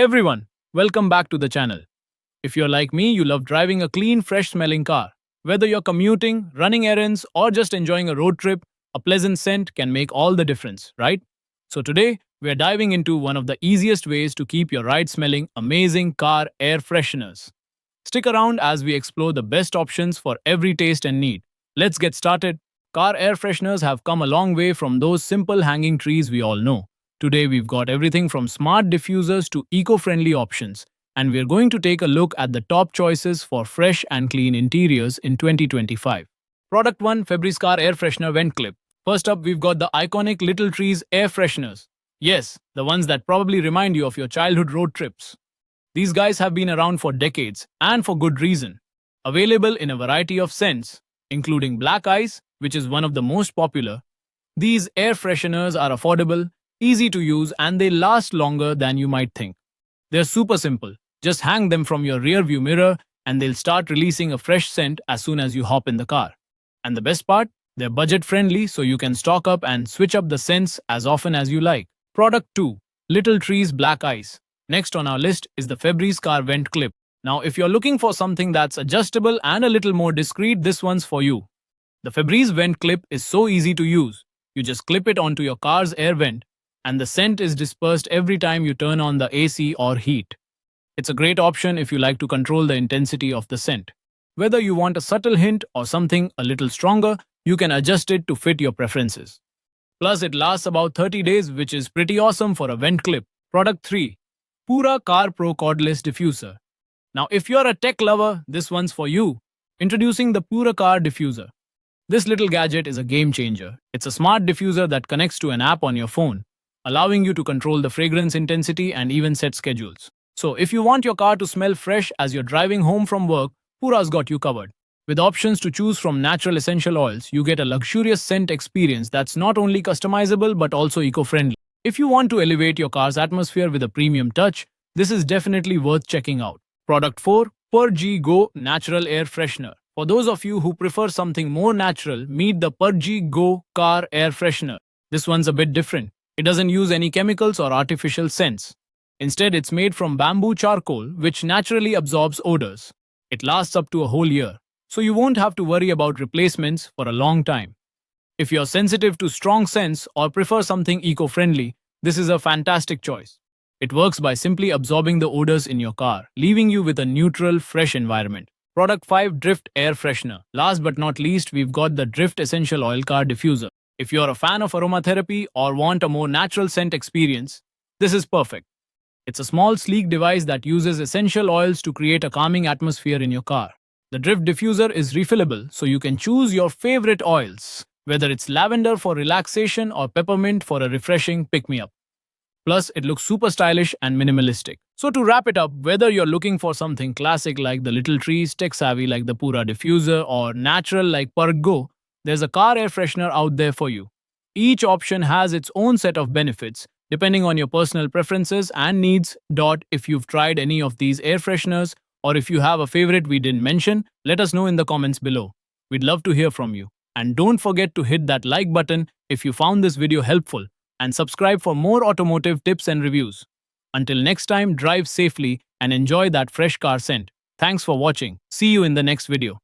everyone, welcome back to the channel. If you're like me, you love driving a clean, fresh smelling car. Whether you're commuting, running errands, or just enjoying a road trip, a pleasant scent can make all the difference, right? So today, we're diving into one of the easiest ways to keep your ride smelling amazing car air fresheners. Stick around as we explore the best options for every taste and need. Let's get started. Car air fresheners have come a long way from those simple hanging trees we all know. Today, we've got everything from smart diffusers to eco friendly options, and we're going to take a look at the top choices for fresh and clean interiors in 2025. Product 1, Febreze Car Air Freshener Vent Clip. First up, we've got the iconic Little Trees air fresheners. Yes, the ones that probably remind you of your childhood road trips. These guys have been around for decades, and for good reason. Available in a variety of scents, including black ice, which is one of the most popular. These air fresheners are affordable, easy to use, and they last longer than you might think. They're super simple. Just hang them from your rear view mirror and they'll start releasing a fresh scent as soon as you hop in the car. And the best part? They're budget friendly, so you can stock up and switch up the scents as often as you like. Product 2, Little Trees Black Ice. Next on our list is the Febreze Car Vent Clip. Now, if you're looking for something that's adjustable and a little more discreet, this one's for you. The Febreze Vent Clip is so easy to use. You just clip it onto your car's air vent, and the scent is dispersed every time you turn on the AC or heat. It's a great option if you like to control the intensity of the scent. Whether you want a subtle hint or something a little stronger, you can adjust it to fit your preferences. Plus, it lasts about 30 days, which is pretty awesome for a vent clip. Product 3, Pura Car Pro Cordless Diffuser. Now, if you're a tech lover, this one's for you. Introducing the Pura Car Diffuser. This little gadget is a game changer. It's a smart diffuser that connects to an app on your phone, allowing you to control the fragrance intensity and even set schedules. So, if you want your car to smell fresh as you're driving home from work, Pura's got you covered. With options to choose from natural essential oils, you get a luxurious scent experience that's not only customizable but also eco-friendly. If you want to elevate your car's atmosphere with a premium touch, this is definitely worth checking out. Product 4, PURGGO Natural Air Freshener. For those of you who prefer something more natural, meet the PURGGO Car Air Freshener. This one's a bit different. It doesn't use any chemicals or artificial scents. Instead, it's made from bamboo charcoal, which naturally absorbs odors. It lasts up to a whole year, so you won't have to worry about replacements for a long time. If you're sensitive to strong scents or prefer something eco-friendly, this is a fantastic choice. It works by simply absorbing the odors in your car, leaving you with a neutral, fresh environment. Product 5, Drift Air Freshener. Last but not least, we've got the Drift Essential Oil Car Diffuser. If you're a fan of aromatherapy or want a more natural scent experience, this is perfect. It's a small, sleek device that uses essential oils to create a calming atmosphere in your car. The Drift Diffuser is refillable, so you can choose your favorite oils, whether it's lavender for relaxation or peppermint for a refreshing pick-me-up. Plus, it looks super stylish and minimalistic. So to wrap it up, whether you're looking for something classic like the Little Trees, tech-savvy like the Pura Diffuser, or natural like PURGGO, there's a car air freshener out there for you. Each option has its own set of benefits, depending on your personal preferences and needs. If you've tried any of these air fresheners, or if you have a favorite we didn't mention, let us know in the comments below. We'd love to hear from you. And don't forget to hit that like button if you found this video helpful, and subscribe for more automotive tips and reviews. Until next time, drive safely and enjoy that fresh car scent. Thanks for watching. See you in the next video.